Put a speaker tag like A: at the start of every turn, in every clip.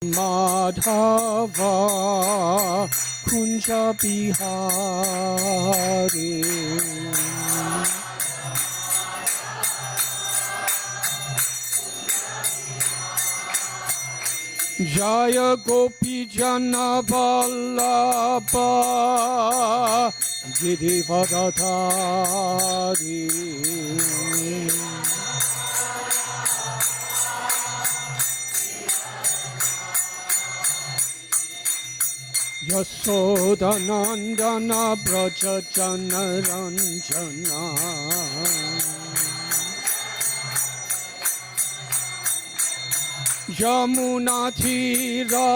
A: Madhava Kunja Bihari Jaya Gopi Jana Vallabha Girivardhari Yasoda Nandana Braja Jana Ranjana Yamuna Thira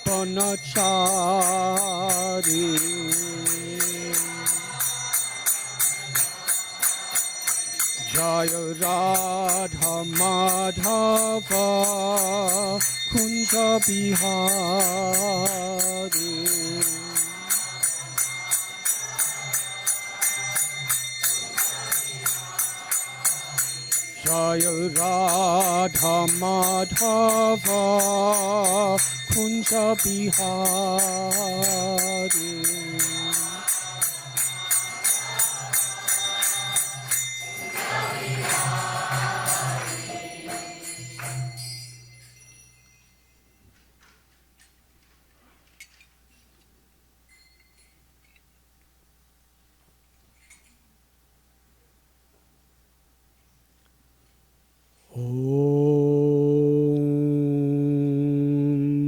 A: Panachari Jaya Radha Madhava Kunja Bihari Jaya Radha Madhava Kunja Bihari Om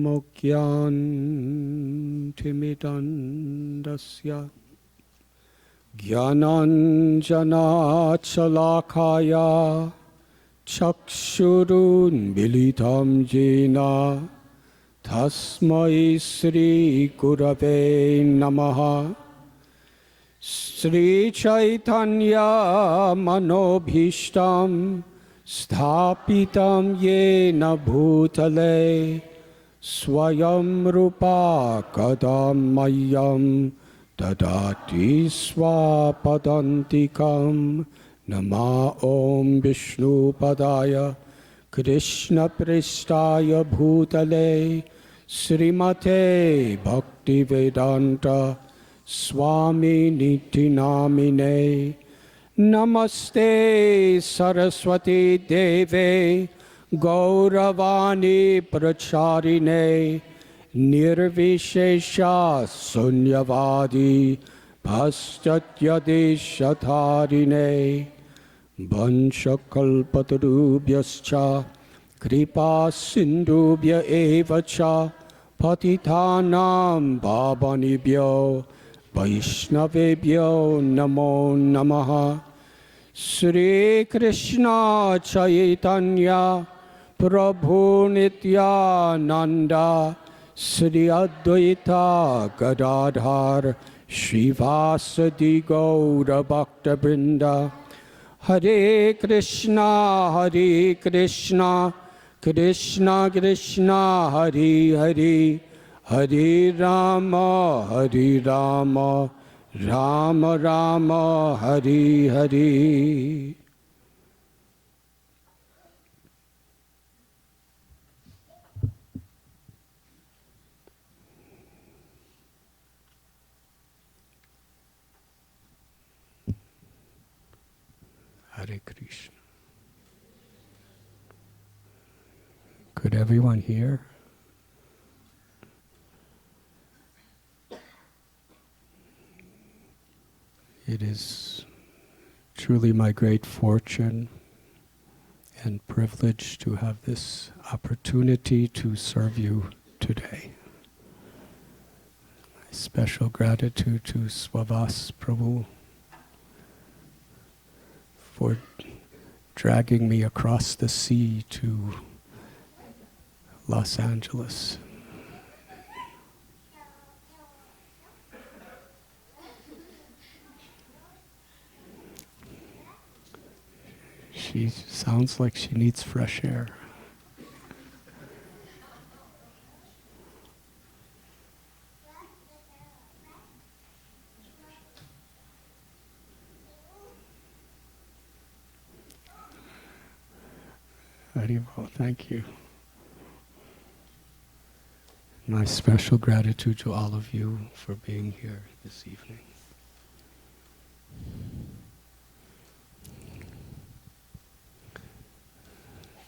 A: Mokyantimidandasya Gyananjana Chalakaya Chakshurun Militam Jena Tasmai Sri Gurave Namaha Sri Chaitanya Manobhishtam Sthapitam Yena Bhutale Swayam Rupa Kadam Mayam Dadati Swapadantikam Nama Om Vishnu Padaya Krishna Pristaya Bhutale Srimate Bhaktivedanta Swami Niti Namine Namaste Saraswati Deve Gauravani Pracharine Nirvishesha Sunyavadi Paschatya Deshatharine Vanchakalpatarubhyascha Kripa Sindhubhya Evacha Patitanam Bhavanibhyo Vaishnavebhyo Namo Namaha Sri Krishna Chaitanya Prabhu Nityananda Sri Advaita Gadadhar Srivasadi Gaura Bhakta Vrinda Hare Krishna Krishna Krishna Hare Hare Hare Rama Rama Rama Hare Hare Hare Krishna. Could everyone hear? It is truly my great fortune and privilege to have this opportunity to serve you today. My special gratitude to Swavas Prabhu for dragging me across the sea to Los Angeles. She sounds like she needs fresh air. Haribol, thank you. My special gratitude to all of you for being here this evening.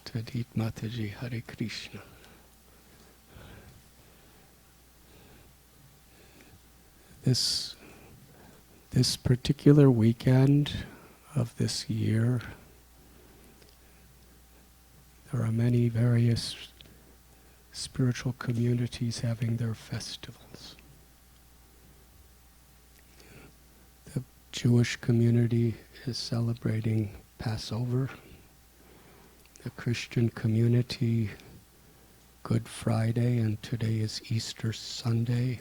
A: Tadit Mataji, Hare Krishna. This particular weekend of this year, there are many various spiritual communities having their festivals. The Jewish community is celebrating Passover. The Christian community, Good Friday, and today is Easter Sunday.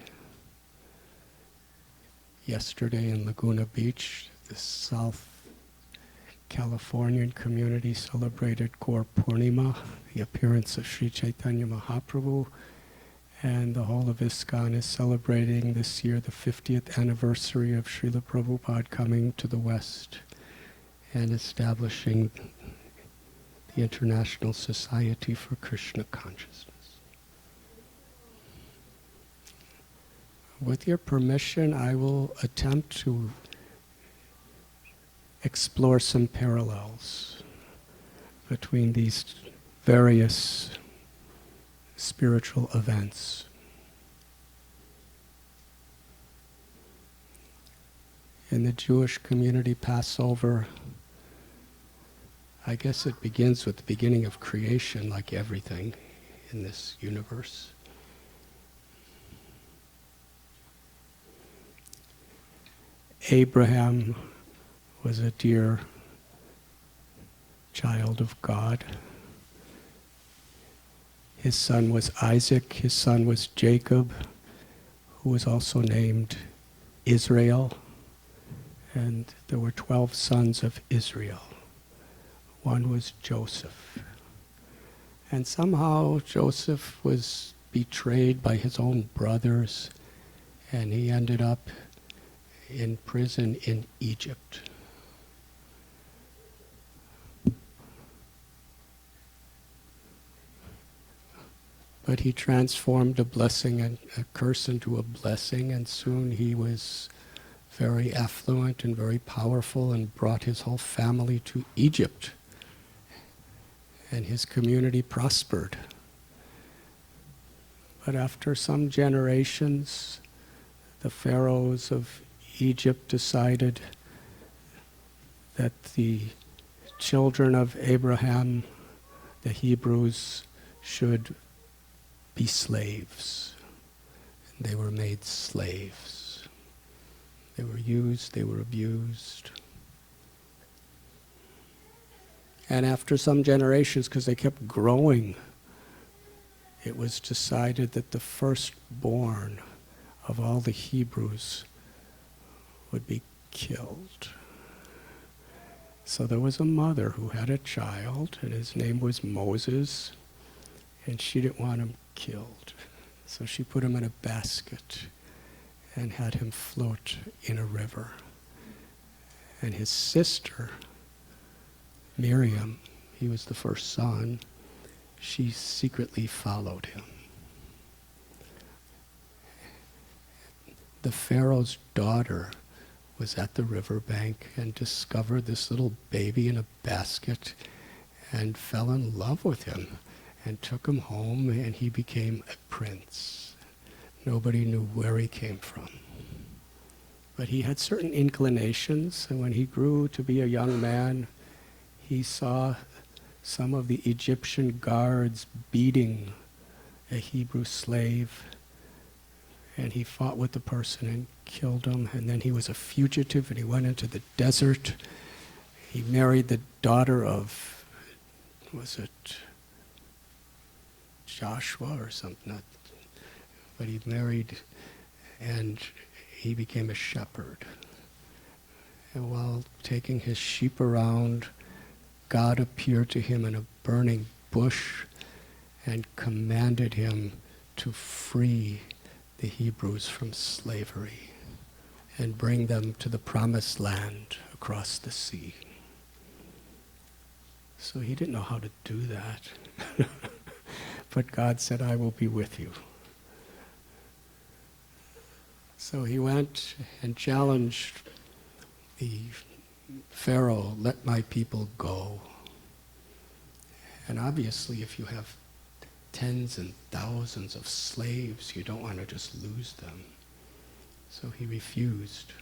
A: Yesterday in Laguna Beach, the South Californian community celebrated Gaur Purnima, the appearance of Sri Chaitanya Mahaprabhu, and the whole of ISKCON is celebrating this year the 50th anniversary of Srila Prabhupada coming to the West and establishing the International Society for Krishna Consciousness. With your permission, I will attempt to explore some parallels between these various spiritual events. In the Jewish community, Passover, I guess it begins with the beginning of creation, like everything in this universe. Abraham was a dear child of God. His son was Isaac, his son was Jacob, who was also named Israel, and there were 12 sons of Israel. One was Joseph. And somehow Joseph was betrayed by his own brothers, and he ended up in prison in Egypt. But he transformed a blessing and a curse into a blessing, and soon he was very affluent and very powerful and brought his whole family to Egypt. And his community prospered. But after some generations, the pharaohs of Egypt decided that the children of Abraham, the Hebrews, should be slaves. And they were made slaves. They were used, they were abused. And after some generations, because they kept growing, it was decided that the firstborn of all the Hebrews would be killed. So there was a mother who had a child, and his name was Moses, and she didn't want him killed. So she put him in a basket and had him float in a river. And his sister, Miriam, he was the first son, she secretly followed him. The Pharaoh's daughter was at the riverbank and discovered this little baby in a basket and fell in love with him and took him home, and he became a prince. Nobody knew where he came from. But he had certain inclinations, and when he grew to be a young man, he saw some of the Egyptian guards beating a Hebrew slave, and he fought with the person and killed him, and then he was a fugitive and he went into the desert. He married the daughter of, was it Joshua or something? But he married, and he became a shepherd. And while taking his sheep around, God appeared to him in a burning bush and commanded him to free the Hebrews from slavery and bring them to the promised land across the sea. So he didn't know how to do that. But God said, I will be with you. So he went and challenged the Pharaoh, let my people go. And obviously if you have tens and thousands of slaves, you don't want to just lose them. So he refused.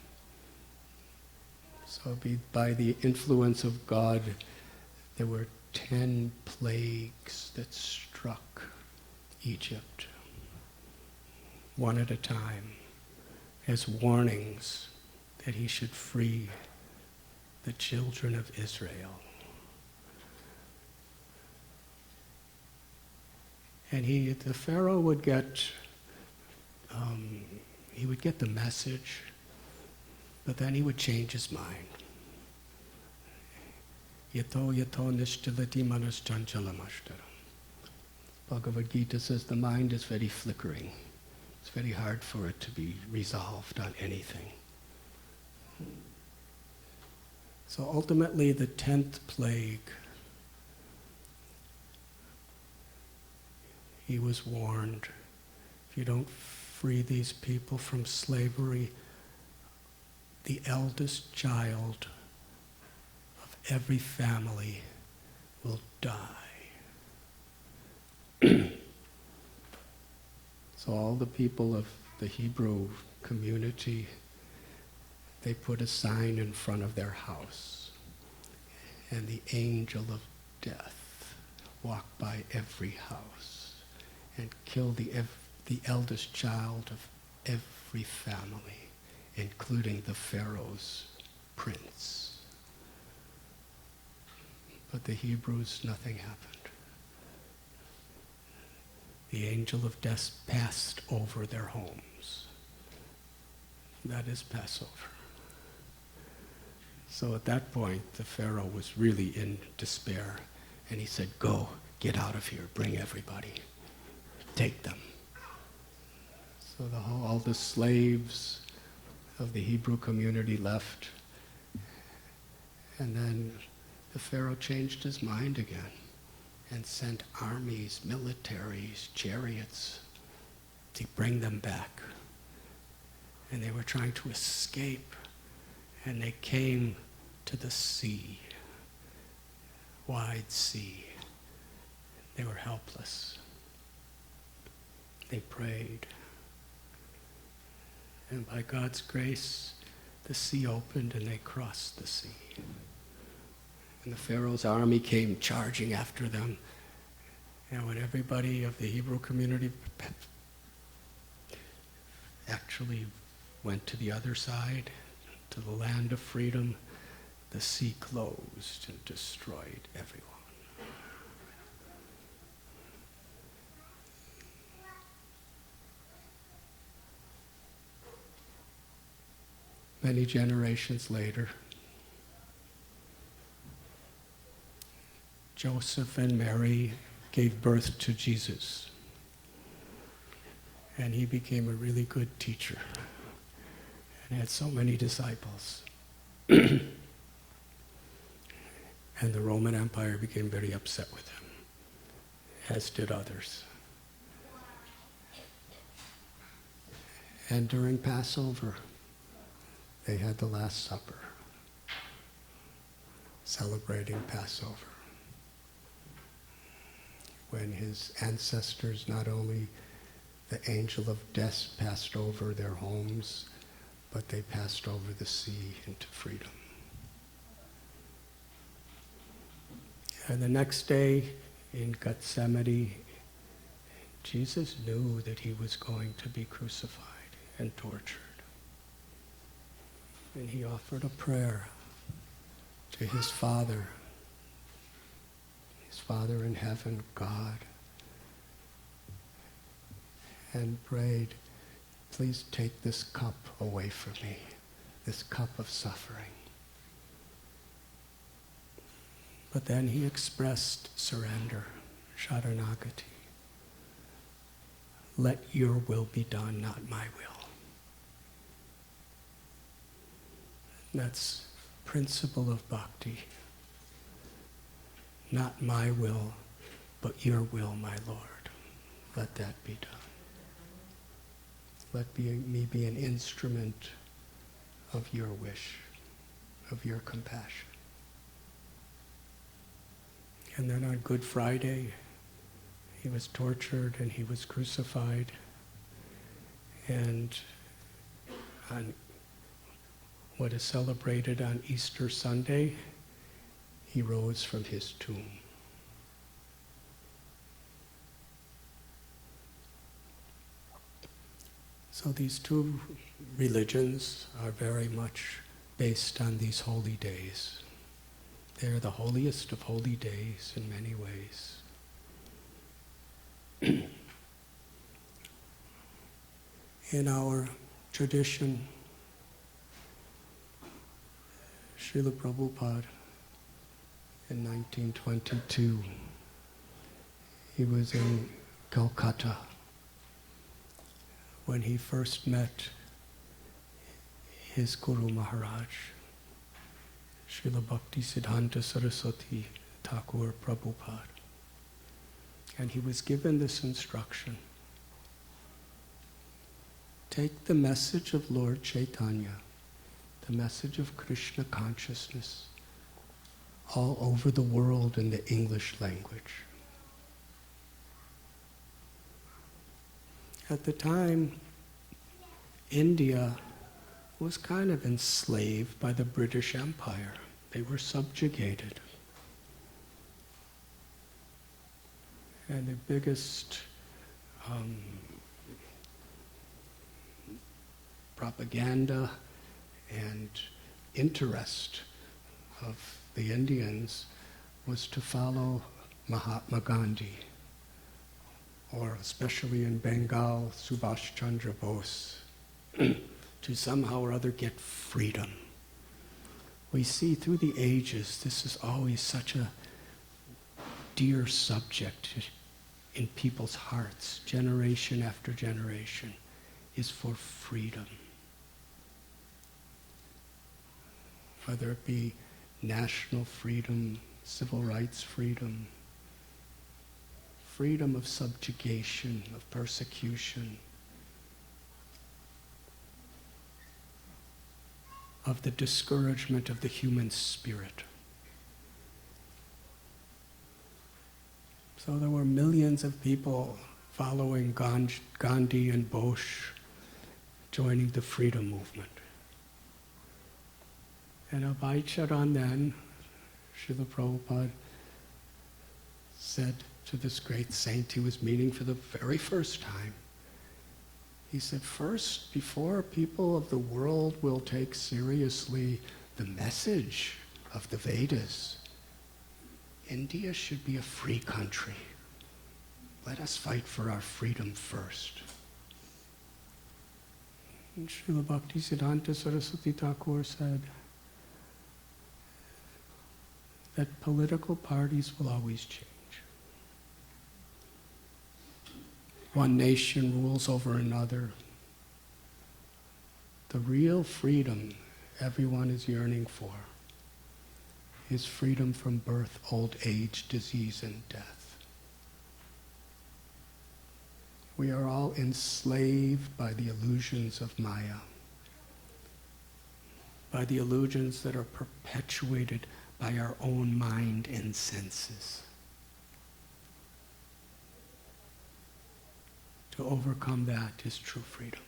A: So by the influence of God, there were 10 plagues that struck Egypt, one at a time, as warnings that he should free the children of Israel. And the Pharaoh would get, he would get the message, but then he would change his mind. Yato nishtalati manas chanchalamashtara. Bhagavad Gita says the mind is very flickering. It's very hard for it to be resolved on anything. So ultimately the 10th plague, he was warned, if you don't free these people from slavery, the eldest child of every family will die. So all the people of the Hebrew community, they put a sign in front of their house, and the angel of death walked by every house and killed the eldest child of every family, including the Pharaoh's prince. But the Hebrews, nothing happened. The angel of death passed over their homes. That is Passover. So at that point, the Pharaoh was really in despair, and he said, go, get out of here, bring everybody, take them. So all the slaves of the Hebrew community left, and then the Pharaoh changed his mind again and sent armies, militaries, chariots to bring them back. And they were trying to escape, and they came to the sea, wide sea. They were helpless. They prayed. And by God's grace, the sea opened and they crossed the sea. And the Pharaoh's army came charging after them. And when everybody of the Hebrew community actually went to the other side, to the land of freedom, the sea closed and destroyed everyone. Many generations later, Joseph and Mary gave birth to Jesus. And he became a really good teacher and had so many disciples. And the Roman Empire became very upset with him, as did others. And during Passover, they had the Last Supper, celebrating Passover, when his ancestors, not only the angel of death passed over their homes, but they passed over the sea into freedom. And the next day in Gethsemane, Jesus knew that he was going to be crucified and tortured. And he offered a prayer to his Father in heaven, God, and prayed, please take this cup away from me, this cup of suffering. But then he expressed surrender, Sharanagati. Let your will be done, not my will. That's principle of bhakti. Not my will, but your will, my Lord. Let that be done. me be an instrument of your wish, of your compassion. And then on Good Friday, he was tortured and he was crucified. And on what is celebrated on Easter Sunday, he rose from his tomb. So these two religions are very much based on these holy days. They're the holiest of holy days in many ways. In our tradition, Srila Prabhupada, in 1922, he was in Calcutta when he first met his Guru Maharaj, Srila Bhaktisiddhanta Saraswati Thakur Prabhupada. And he was given this instruction: take the message of Lord Chaitanya, the message of Krishna consciousness, all over the world in the English language. At the time, India was kind of enslaved by the British Empire. They were subjugated. And the biggest propaganda and interest of the Indians was to follow Mahatma Gandhi, or especially in Bengal, Subhash Chandra Bose, to somehow or other get freedom. We see through the ages, this is always such a dear subject in people's hearts, generation after generation, is for freedom. Whether it be national freedom, civil rights freedom, freedom of subjugation, of persecution, of the discouragement of the human spirit. So there were millions of people following Gandhi and Bose, joining the freedom movement. And Abhay Charan then, Srila Prabhupada, said to this great saint he was meeting for the very first time, he said, first, before people of the world will take seriously the message of the Vedas, India should be a free country. Let us fight for our freedom first. And Srila Bhaktisiddhanta Saraswati Thakur said that political parties will always change. One nation rules over another. The real freedom everyone is yearning for is freedom from birth, old age, disease, and death. We are all enslaved by the illusions of Maya, by the illusions that are perpetuated by our own mind and senses. To overcome that is true freedom.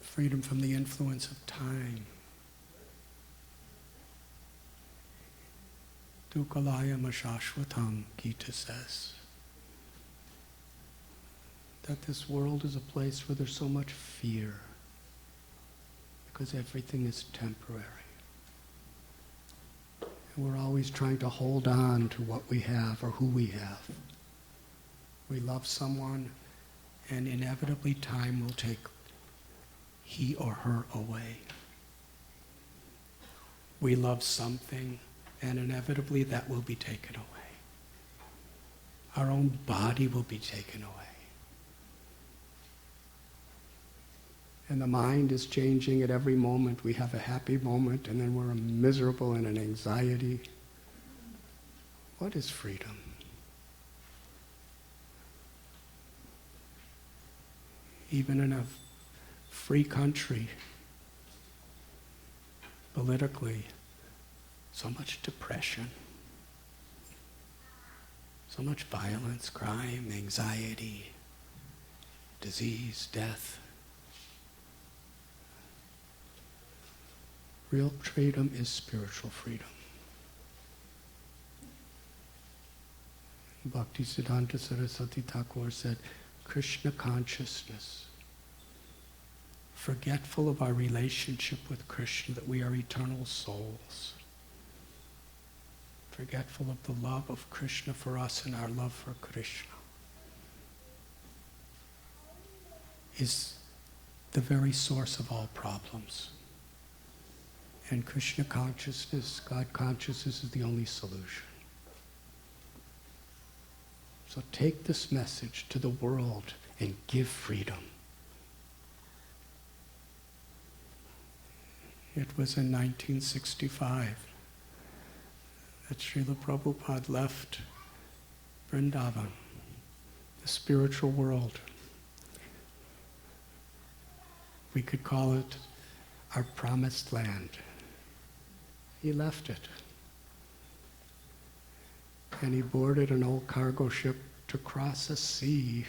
A: Freedom from the influence of time. Dukalayam Ashashvatam, Gita says. That this world is a place where there's so much fear because everything is temporary. And we're always trying to hold on to what we have or who we have. We love someone, and inevitably time will take he or her away. We love something, and inevitably that will be taken away. Our own body will be taken away. And the mind is changing at every moment. We have a happy moment, and then we're miserable and in anxiety. What is freedom? even in a free country, politically, so much depression, so much violence, crime, anxiety, disease, death. Real freedom is spiritual freedom. Bhaktisiddhanta Saraswati Thakur said, Krishna consciousness, forgetful of our relationship with Krishna, that we are eternal souls, forgetful of the love of Krishna for us and our love for Krishna, is the very source of all problems. And Krishna consciousness, God consciousness is the only solution. So take this message to the world and give freedom. It was in 1965 that Srila Prabhupada left Vrindavan, the spiritual world. We could call it our promised land. He left it. And he boarded an old cargo ship to cross a sea.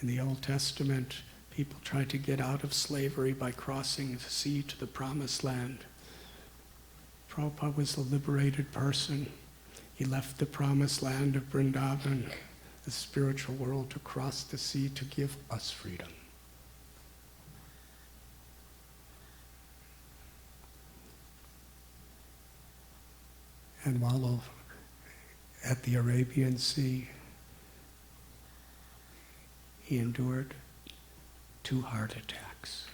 A: In the Old Testament, people tried to get out of slavery by crossing the sea to the promised land. Prabhupada was a liberated person. He left the promised land of Vrindavan, the spiritual world, to cross the sea to give us freedom. And while at the Arabian Sea, he endured 2 heart attacks.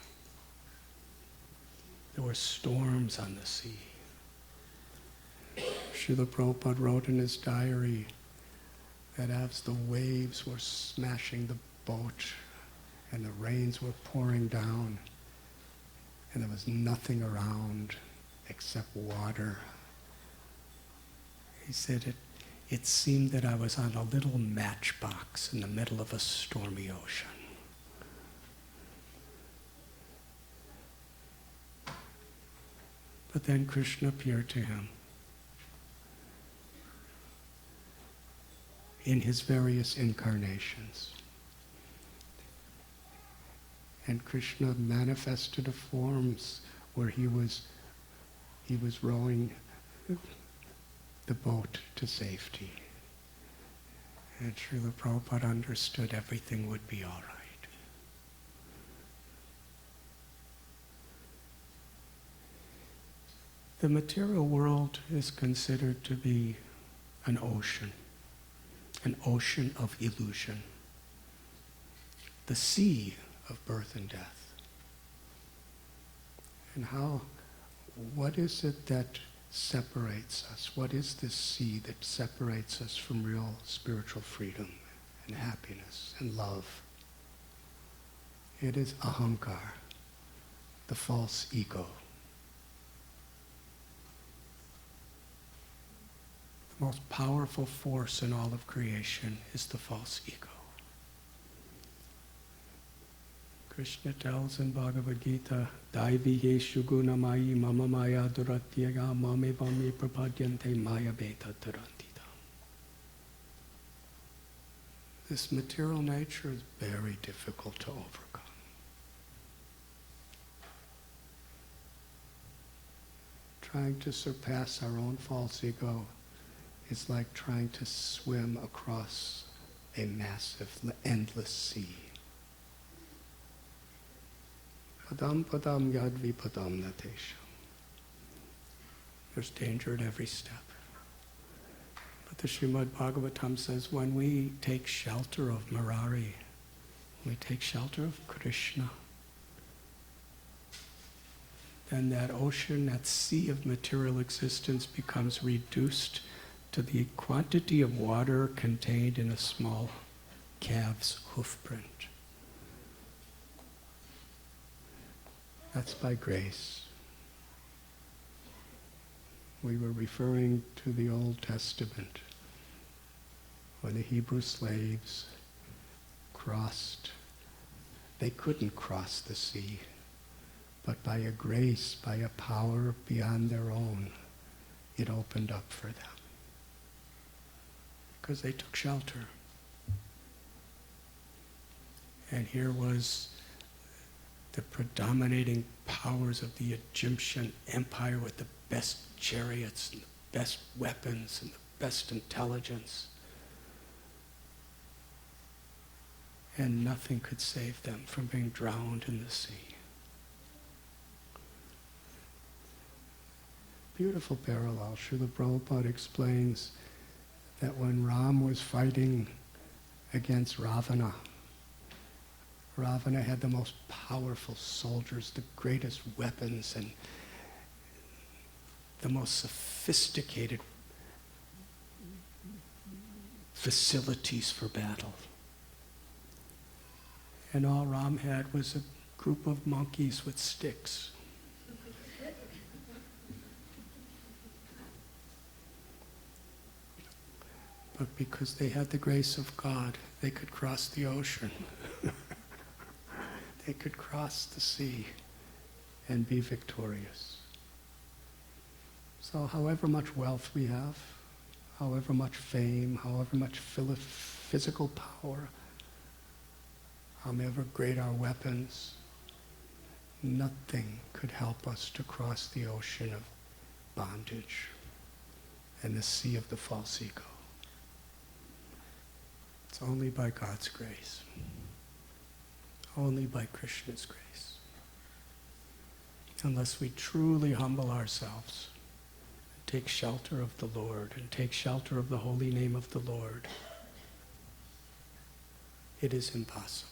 A: There were storms on the sea. Srila Prabhupada wrote in his diary that as the waves were smashing the boat and the rains were pouring down and there was nothing around except water, he said it seemed that I was on a little matchbox in the middle of a stormy ocean. But then Krishna appeared to him in his various incarnations. And Krishna manifested forms where he was rowing the boat to safety. And Srila Prabhupada understood everything would be all right. The material world is considered to be an ocean of illusion, the sea of birth and death. And what is it that separates us? What is this sea that separates us from real spiritual freedom and happiness and love? It is ahankar, the false ego. The most powerful force in all of creation is the false ego. Krishna tells in Bhagavad Gita, Daivi yeshu gunamayi mama maya duratyaga mame vami prapadyante maya beta durantita. This material nature is very difficult to overcome. Trying to surpass our own false ego is like trying to swim across a massive, endless sea. Padam padam yadvi padam natesham. There's danger at every step. But the Srimad Bhagavatam says when we take shelter of Murari, when we take shelter of Krishna, then that ocean, that sea of material existence becomes reduced to the quantity of water contained in a small calf's hoof print. That's by grace. We were referring to the Old Testament, when the Hebrew slaves crossed, they couldn't cross the sea, but by a grace, by a power beyond their own, it opened up for them. Because they took shelter. And here was the predominating powers of the Egyptian empire with the best chariots and the best weapons and the best intelligence. And nothing could save them from being drowned in the sea. Beautiful parallel. Srila Prabhupada explains that when Ram was fighting against Ravana, Ravana had the most powerful soldiers, the greatest weapons, and the most sophisticated facilities for battle. And all Ram had was a group of monkeys with sticks. But because they had the grace of God, they could cross the ocean. They could cross the sea and be victorious. So however much wealth we have, however much fame, however much physical power, however great our weapons, nothing could help us to cross the ocean of bondage and the sea of the false ego. It's only by God's grace. Only by Krishna's grace. Unless we truly humble ourselves, and take shelter of the Lord, and take shelter of the holy name of the Lord, it is impossible.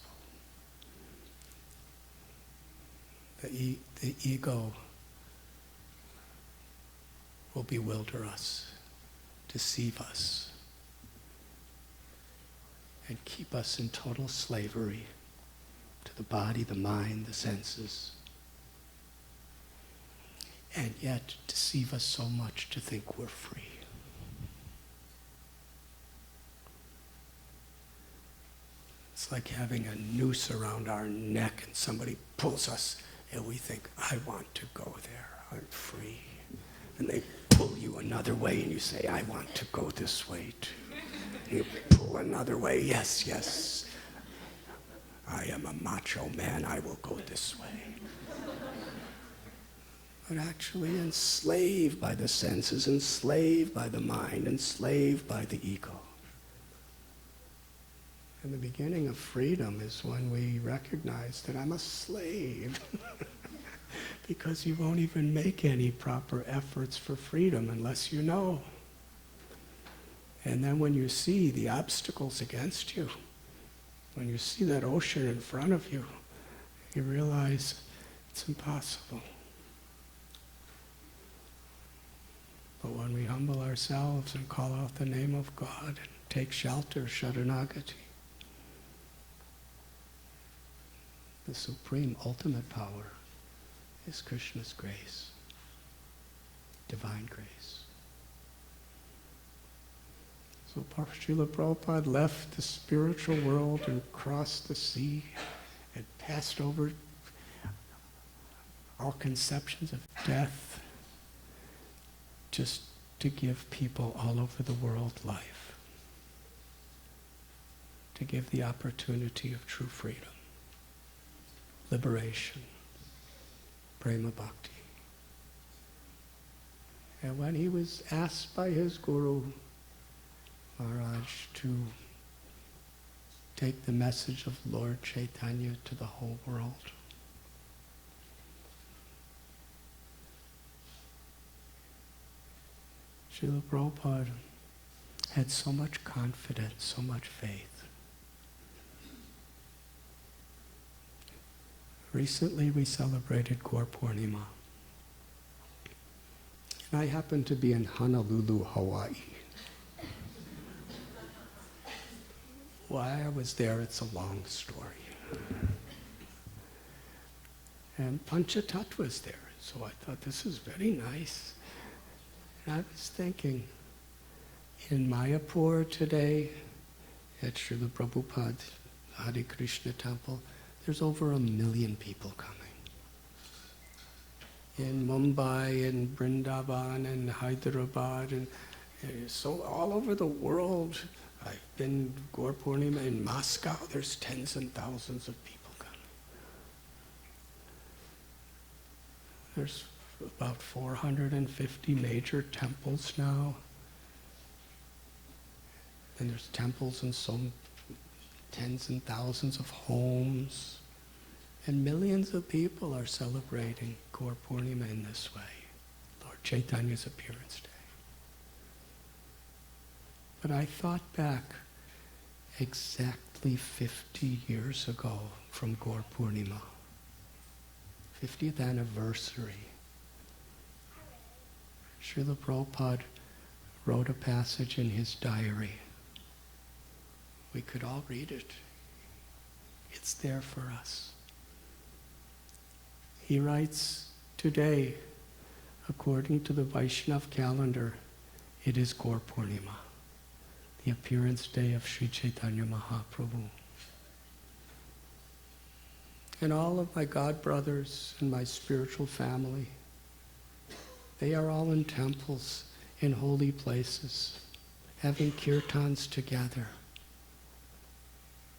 A: The ego will bewilder us, deceive us, and keep us in total slavery to the body, the mind, the senses, and yet deceive us so much to think we're free. It's like having a noose around our neck and somebody pulls us and we think, I want to go there, I'm free. And they pull you another way and you say, I want to go this way too. You pull another way, yes, yes. I am a macho man, I will go this way. But actually enslaved by the senses, enslaved by the mind, enslaved by the ego. And the beginning of freedom is when we recognize that I'm a slave. Because you won't even make any proper efforts for freedom unless you know. And then when you see the obstacles against you, when you see that ocean in front of you, you realize it's impossible. But when we humble ourselves and call out the name of God and take shelter, Sharanagati, the supreme ultimate power is Krishna's grace, divine grace. So Srila Prabhupada left the spiritual world and crossed the sea and passed over all conceptions of death just to give people all over the world life, to give the opportunity of true freedom, liberation, prema bhakti. And when he was asked by his guru, Maharaj, to take the message of Lord Chaitanya to the whole world, Srila Prabhupada had so much confidence, so much faith. Recently we celebrated Gaur Purnima. And I happened to be in Honolulu, Hawaii. Why I was there, it's a long story. And Panchatattva was there, so I thought this is very nice. And I was thinking, in Mayapur today, at Srila Prabhupada Hare Krishna temple, there's over 1 million people coming. In Mumbai and Vrindavan and Hyderabad and so all over the world. I've been Gaur Purnima in Moscow, there's tens and thousands of people coming. There's about 450 major temples now. And there's temples in some tens and thousands of homes. And millions of people are celebrating Gaur Purnima in this way, Lord Chaitanya's appearance day. But I thought back exactly 50 years ago from Gaur Purnima, 50th anniversary. Srila Prabhupada wrote a passage in his diary. We could all read it. It's there for us. He writes, today, according to the Vaishnava calendar, it is Gaur Purnima, the appearance day of Sri Chaitanya Mahaprabhu. And all of my God brothers and my spiritual family, they are all in temples, in holy places, having kirtans together,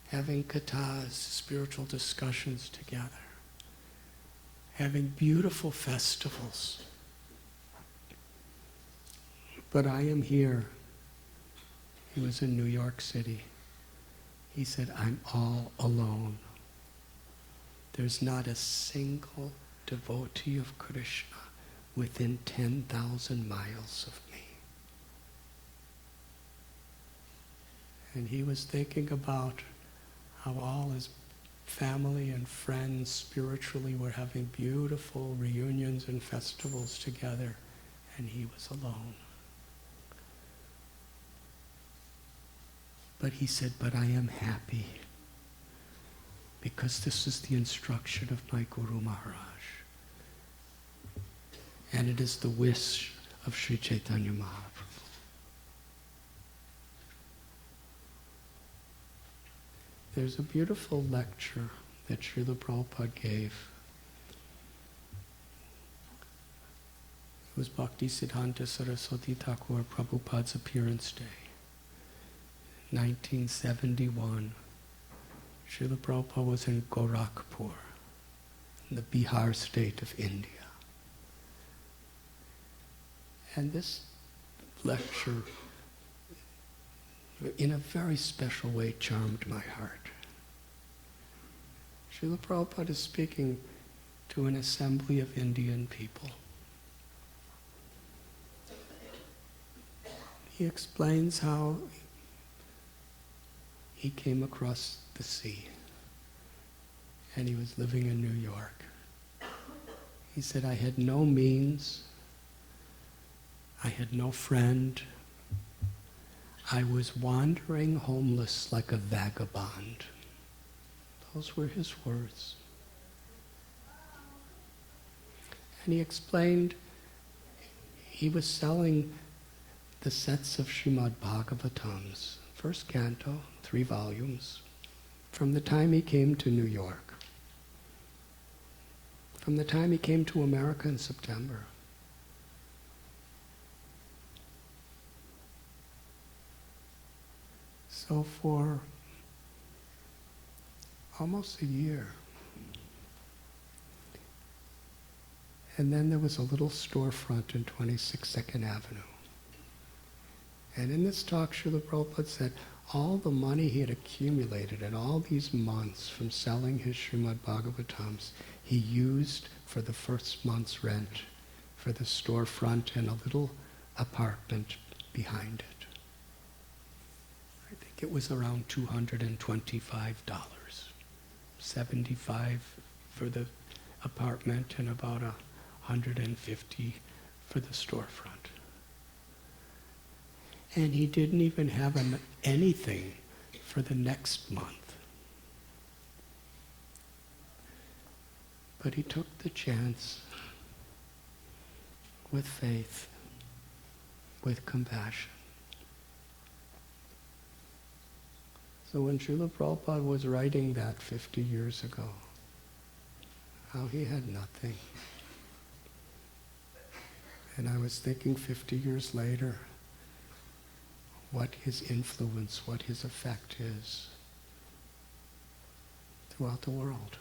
A: having kathas, spiritual discussions together, having beautiful festivals. But I am here. He was in New York City. He said, I'm all alone. There's not a single devotee of Krishna within 10,000 miles of me. And he was thinking about how all his family and friends spiritually were having beautiful reunions and festivals together, and he was alone. But he said, but I am happy because this is the instruction of my Guru Maharaj. And it is the wish of Sri Chaitanya Mahaprabhu. There's a beautiful lecture that Srila Prabhupada gave. It was Bhakti Siddhanta Saraswati Thakur Prabhupada's appearance day, 1971. Srila Prabhupada was in Gorakhpur, in the Bihar state of India. And this lecture, in a very special way, charmed my heart. Srila Prabhupada is speaking to an assembly of Indian people. He explains how he came across the sea and he was living in New York. He said, I had no means, I had no friend, I was wandering homeless like a vagabond. Those were his words. And he explained he was selling the sets of Srimad Bhagavatams, first canto, 3 volumes, from the time he came to New York, from the time he came to America in September. So for almost a year. And then there was a little storefront in 26 2nd Avenue. And in this talk, Srila Prabhupada said all the money he had accumulated in all these months from selling his Srimad Bhagavatams, he used for the first month's rent, for the storefront and a little apartment behind it. I think it was around $225. 75 for the apartment and about 150 for the storefront. And he didn't even have anything for the next month. But he took the chance with faith, with compassion. So when Srila Prabhupada was writing that 50 years ago, how he had nothing. And I was thinking 50 years later, what his influence, what his effect is throughout the world.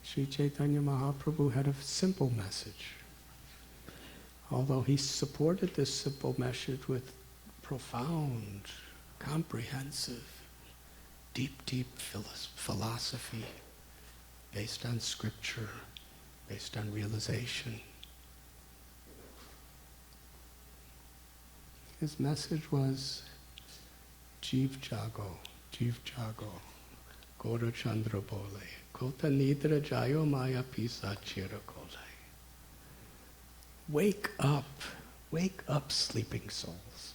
A: Sri Chaitanya Mahaprabhu had a simple message. Although he supported this simple message with profound, comprehensive, deep philosophy based on scripture, based on realization. His message was Jeev Jago, Gora Chandra Bole, Kota Nidra Jayo Maya Pisa Chira Kole. Wake up, sleeping souls.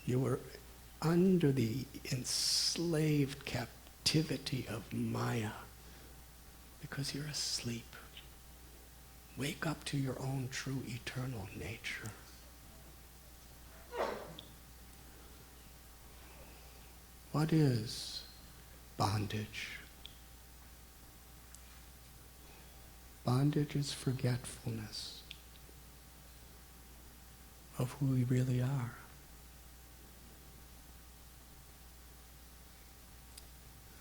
A: You were under the enslaved captivity of Maya because you're asleep. Wake up to your own true eternal nature. What is bondage? Bondage is forgetfulness of who we really are.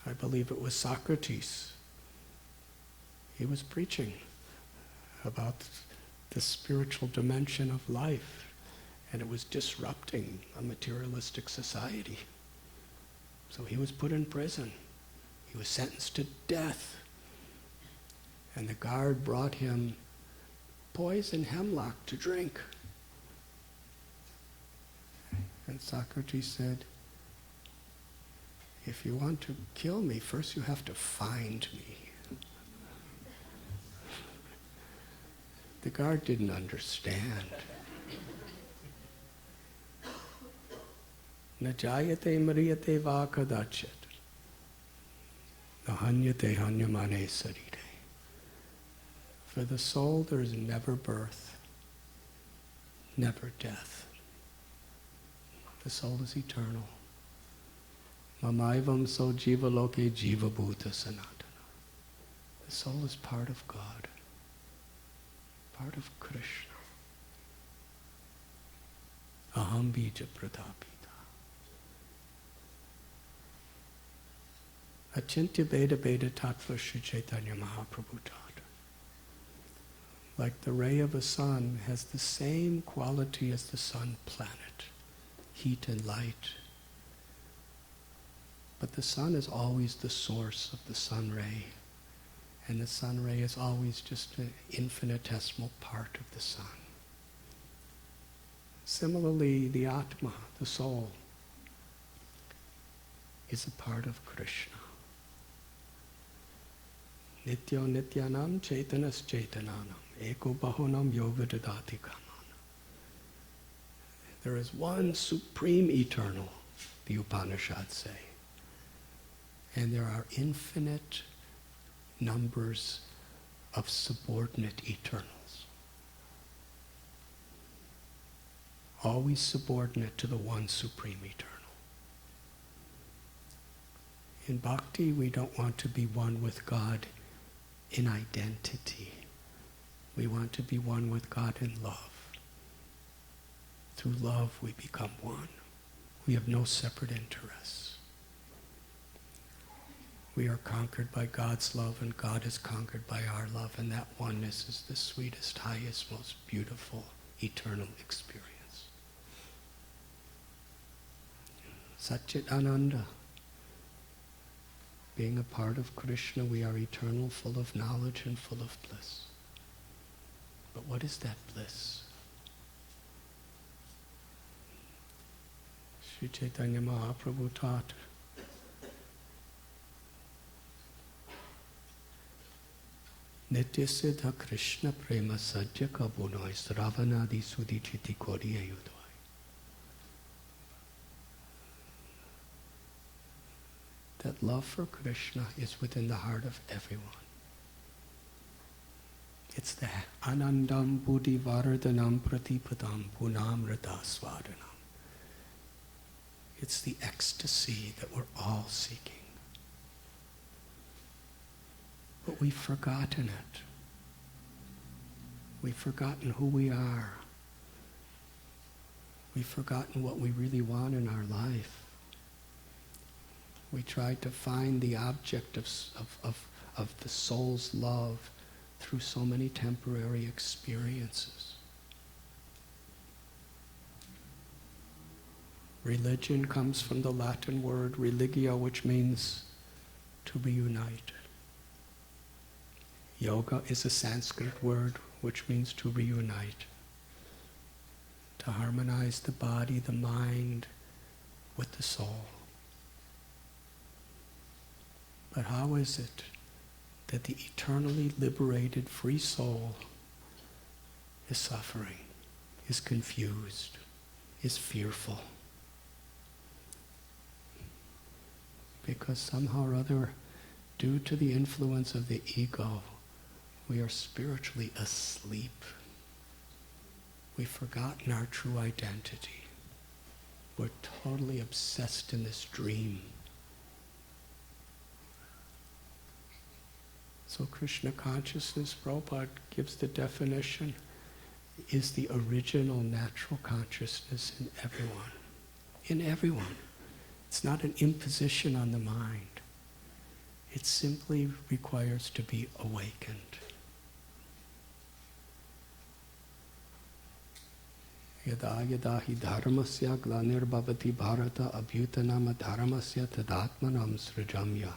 A: I believe it was Socrates. He was preaching about the spiritual dimension of life, and it was disrupting a materialistic society. So he was put in prison. He was sentenced to death. And the guard brought him poison hemlock to drink. And Socrates said, if you want to kill me, first you have to find me. The guard didn't understand. Najayate mariyate va kadachat. Nahanyate hanyamane sarire. For the soul, there is never birth, never death. The soul is eternal. Mamaivam so jiva loke jiva bhuta sanatana. The soul is part of God, part of Krishna. Aham bija pradapita. Achintya Beda Beda Tattva Sri Chaitanya Mahaprabhu taught. Like the ray of a sun has the same quality as the sun planet, heat and light. But the sun is always the source of the sun ray, and the sun ray is always just an infinitesimal part of the sun. Similarly, the Atma, the soul, is a part of Krishna. Nityo nityanam chaitanas chaitananam eko bahunam yovidadati kamana. There is one supreme eternal, the Upanishads say. And there are infinite numbers of subordinate eternals. Always subordinate to the one supreme eternal. In bhakti, we don't want to be one with God in identity. We want to be one with God in love. Through love, we become one. We have no separate interests. We are conquered by God's love, and God is conquered by our love, and that oneness is the sweetest, highest, most beautiful, eternal experience. Satchit Ananda. Being a part of Krishna, we are eternal, full of knowledge and full of bliss. But what is that bliss? Sri Chaitanya Mahaprabhu taught, Nitya Siddha Krishna Prema Sajja Kabunoi Sravanadi Sudhichiti Kori Ayudoi. That love for Krishna is within the heart of everyone. It's the anandam buddhi vardhanam pratipadam punamrita swadanam. It's the ecstasy that we're all seeking. But we've forgotten it. We've forgotten who we are. We've forgotten what we really want in our life. We tried to find the object of the soul's love through so many temporary experiences. Religion comes from the Latin word religio, which means to reunite. Yoga is a Sanskrit word which means to reunite, to harmonize the body, the mind with the soul. But how is it that the eternally liberated free soul is suffering, is confused, is fearful? Because somehow or other, due to the influence of the ego, we are spiritually asleep. We've forgotten our true identity. We're totally obsessed in this dream. So Krishna consciousness, Prabhupada gives the definition, is the original natural consciousness in everyone. In everyone. It's not an imposition on the mind. It simply requires to be awakened. Yada yada hi dharmasya glanirbhavati bharata abhyutanam dharmasya tadatmanam srijamya.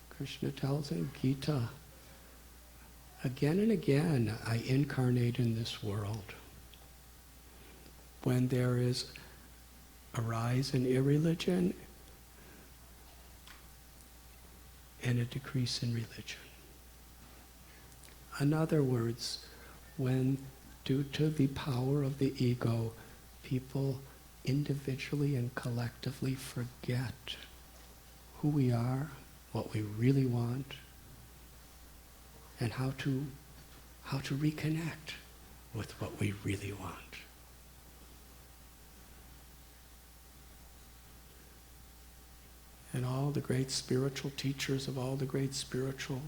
A: Krishna tells in Gita, again and again I incarnate in this world. When there is a rise in irreligion and a decrease in religion. In other words, when due to the power of the ego, people individually and collectively forget who we are, what we really want, and how to reconnect with what we really want. And all the great spiritual teachers of all the great spiritual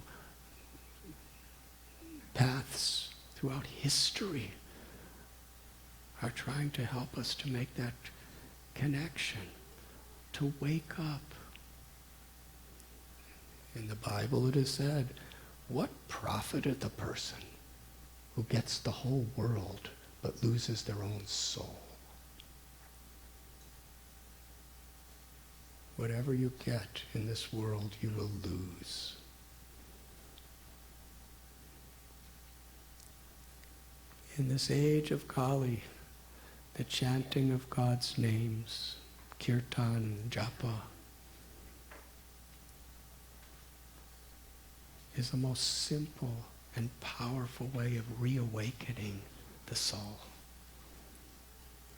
A: paths throughout history are trying to help us to make that connection, to wake up. In the Bible it is said, what profiteth a person who gets the whole world but loses their own soul? Whatever you get in this world, you will lose. In this age of Kali, the chanting of God's names, kirtan, japa, is the most simple and powerful way of reawakening the soul.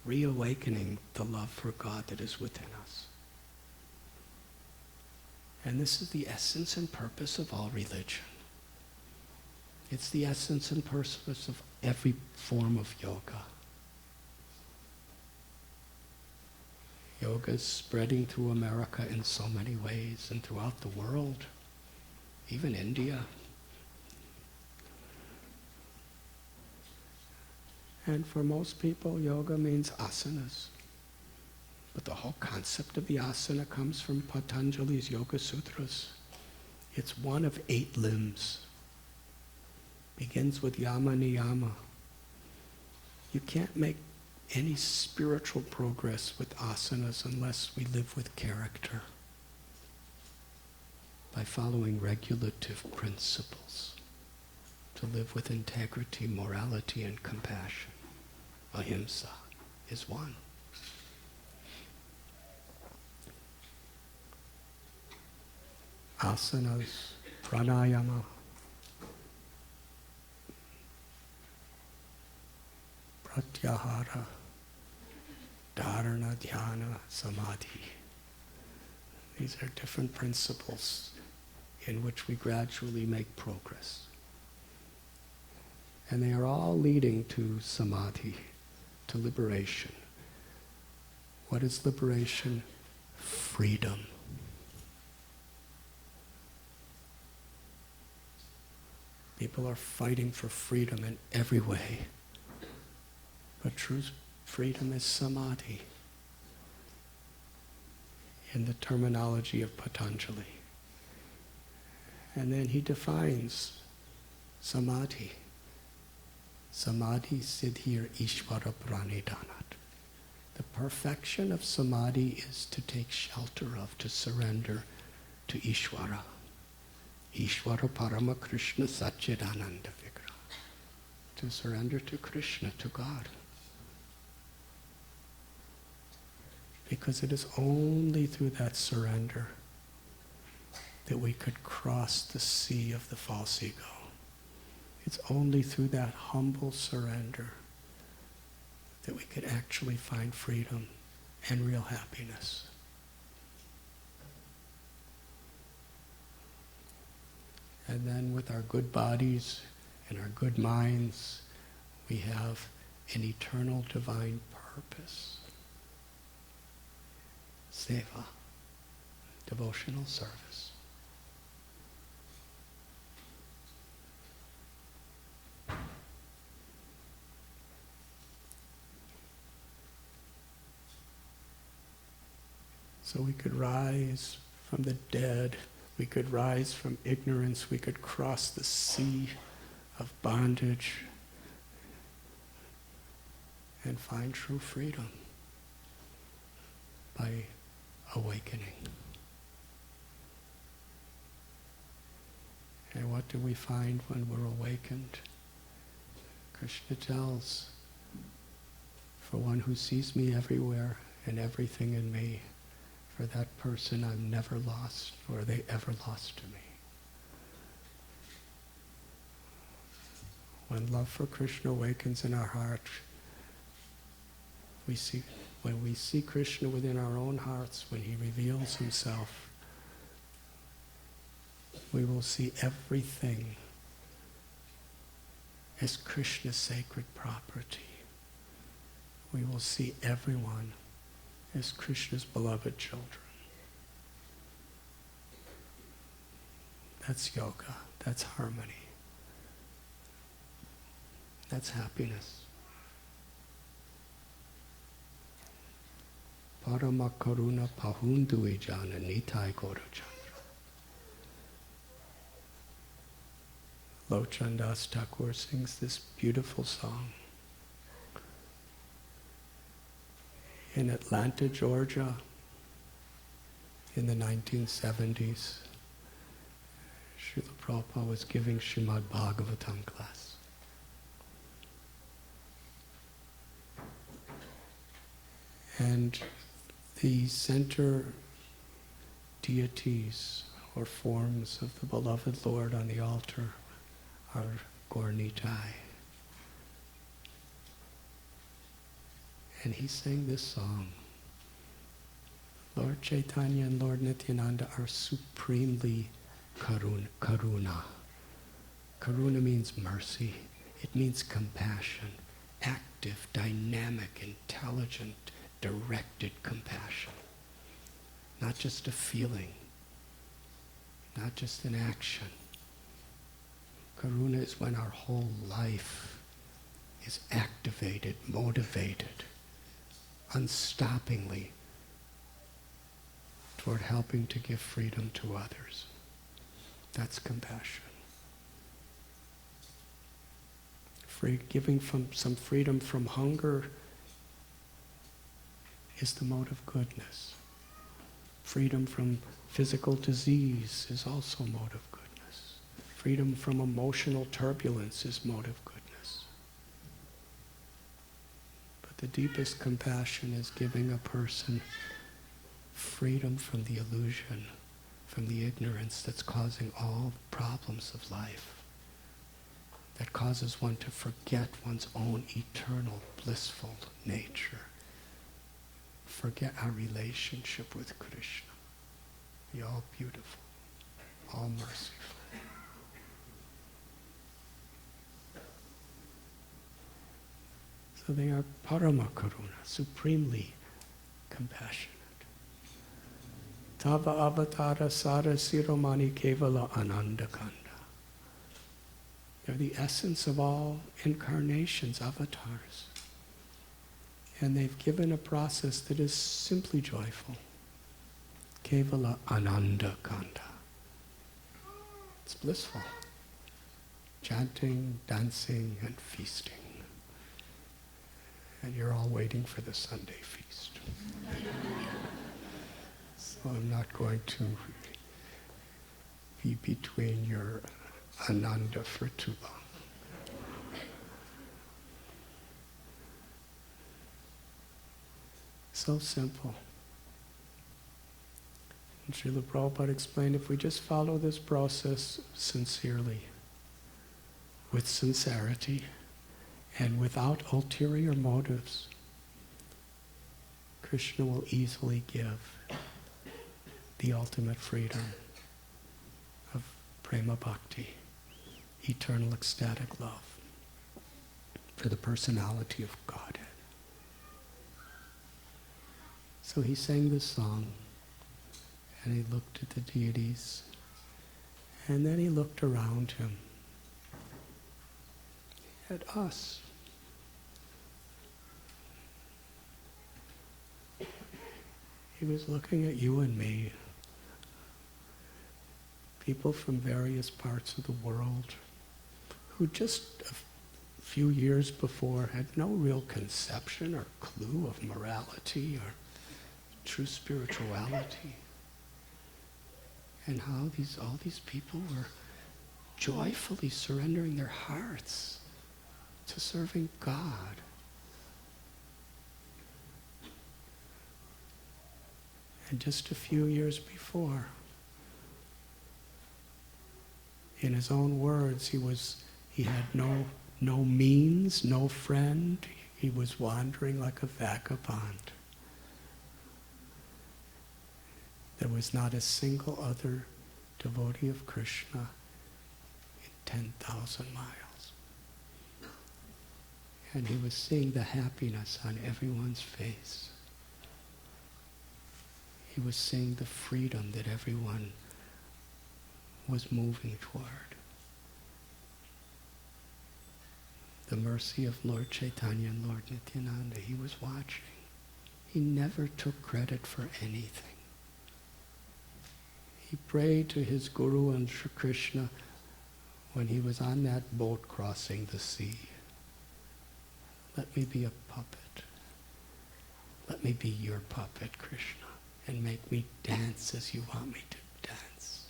A: Reawakening the love for God that is within us. And this is the essence and purpose of all religion. It's the essence and purpose of every form of yoga. Yoga is spreading through America in so many ways and throughout the world, even India. And for most people, yoga means asanas. But the whole concept of the asana comes from Patanjali's Yoga Sutras. It's one of 8 limbs. Begins with yama niyama. You can't make any spiritual progress with asanas unless we live with character, by following regulative principles, to live with integrity, morality, and compassion. Ahimsa is one. Asanas, pranayama, pratyahara, dharana, dhyana, samadhi. These are different principles in which we gradually make progress. And they are all leading to samadhi, to liberation. What is liberation? Freedom. People are fighting for freedom in every way. But true freedom is samadhi, in the terminology of Patanjali. And then he defines samadhi. Samadhi siddhir ishvara pranidhanat. The perfection of samadhi is to take shelter of, to surrender to Ishvara. Ishvara Parama Krishna Satchidananda Vigraha. To surrender to Krishna, to God. Because it is only through that surrender that we could cross the sea of the false ego. It's only through that humble surrender that we could actually find freedom and real happiness. And then with our good bodies and our good minds, we have an eternal divine purpose. Seva, devotional service. So we could rise from the dead, we could rise from ignorance, we could cross the sea of bondage and find true freedom by awakening. And what do we find when we're awakened? Krishna tells, for one who sees me everywhere and everything in me, for that person I'm never lost, or they ever lost to me. When love for Krishna awakens in our heart, when we see Krishna within our own hearts, when he reveals himself, we will see everything as Krishna's sacred property. We will see everyone as Krishna's beloved children. That's yoga. That's harmony. That's happiness. Parama karuna pahundu ijana nitai gora chandra. Lochan Das Thakur sings this beautiful song. In Atlanta, Georgia, in the 1970s, Srila Prabhupada was giving Srimad Bhagavatam class. And the center deities or forms of the beloved Lord on the altar are Gaur Nitai. And he sang this song. Lord Chaitanya and Lord Nityananda are supremely karuna. Karuna means mercy. It means compassion. Active, dynamic, intelligent, directed compassion. Not just a feeling. Not just an action. Karuna is when our whole life is activated, motivated, unstoppingly toward helping to give freedom to others. That's compassion. Giving some freedom from hunger is the mode of goodness. Freedom from physical disease is also mode of goodness. Freedom from emotional turbulence is mode of goodness. The deepest compassion is giving a person freedom from the illusion, from the ignorance that's causing all the problems of life, that causes one to forget one's own eternal, blissful nature, forget our relationship with Krishna, the all-beautiful, all merciful. So they are Parama Karuna, supremely compassionate. Tava avatara sara siromani kevala ananda kanda. They're the essence of all incarnations, avatars. And they've given a process that is simply joyful. Kevala ananda kanda. It's blissful. Chanting, dancing, and feasting. And you're all waiting for the Sunday feast. So I'm not going to be between your ananda for too long. So simple. And Srila Prabhupada explained, if we just follow this process sincerely, with sincerity, and without ulterior motives, Krishna will easily give the ultimate freedom of prema bhakti, eternal ecstatic love for the personality of Godhead. So he sang this song, and he looked at the deities, and then he looked around him at us. He was looking at you and me, people from various parts of the world who just a few years before had no real conception or clue of morality or true spirituality. And how all these people were joyfully surrendering their hearts to serving God. And just a few years before, in his own words, he had no means, no friend. He was wandering like a vagabond. There was not a single other devotee of Krishna in 10,000 miles. And he was seeing the happiness on everyone's face. He was seeing the freedom that everyone was moving toward. The mercy of Lord Chaitanya and Lord Nityananda, he was watching. He never took credit for anything. He prayed to his Guru and Sri Krishna when he was on that boat crossing the sea. Let me be a puppet. Let me be your puppet, Krishna, and make me dance as you want me to dance.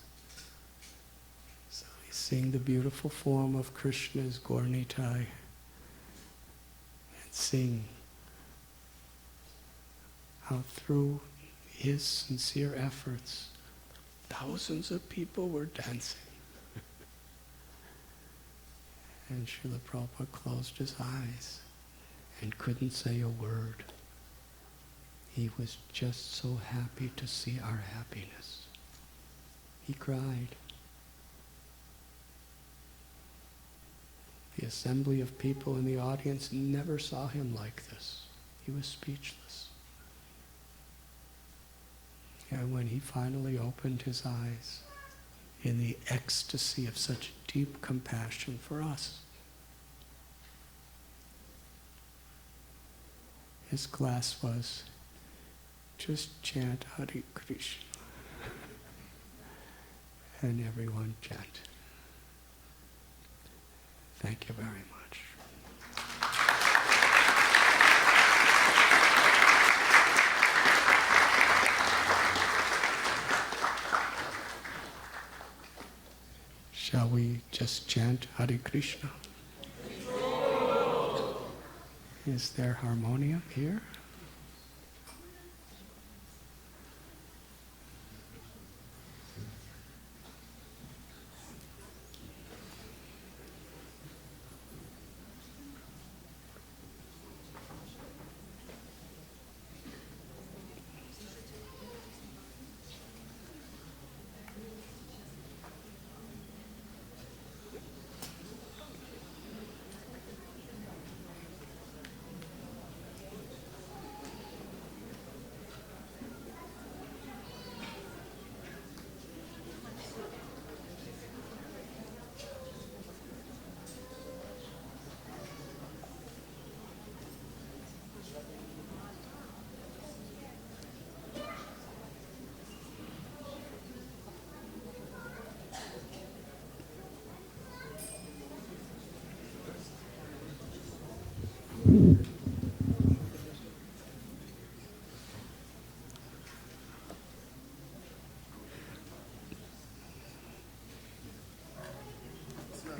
A: So he's seeing the beautiful form of Krishna's Gaur-Nitai and seeing how through his sincere efforts, thousands of people were dancing. And Srila Prabhupada closed his eyes and couldn't say a word. He was just so happy to see our happiness. He cried. The assembly of people in the audience never saw him like this. He was speechless. And when he finally opened his eyes in the ecstasy of such deep compassion for us, his class was, just chant Hare Krishna. And everyone chanted. Thank you very much. Shall we just chant Hare Krishna? Is there harmonium here? you.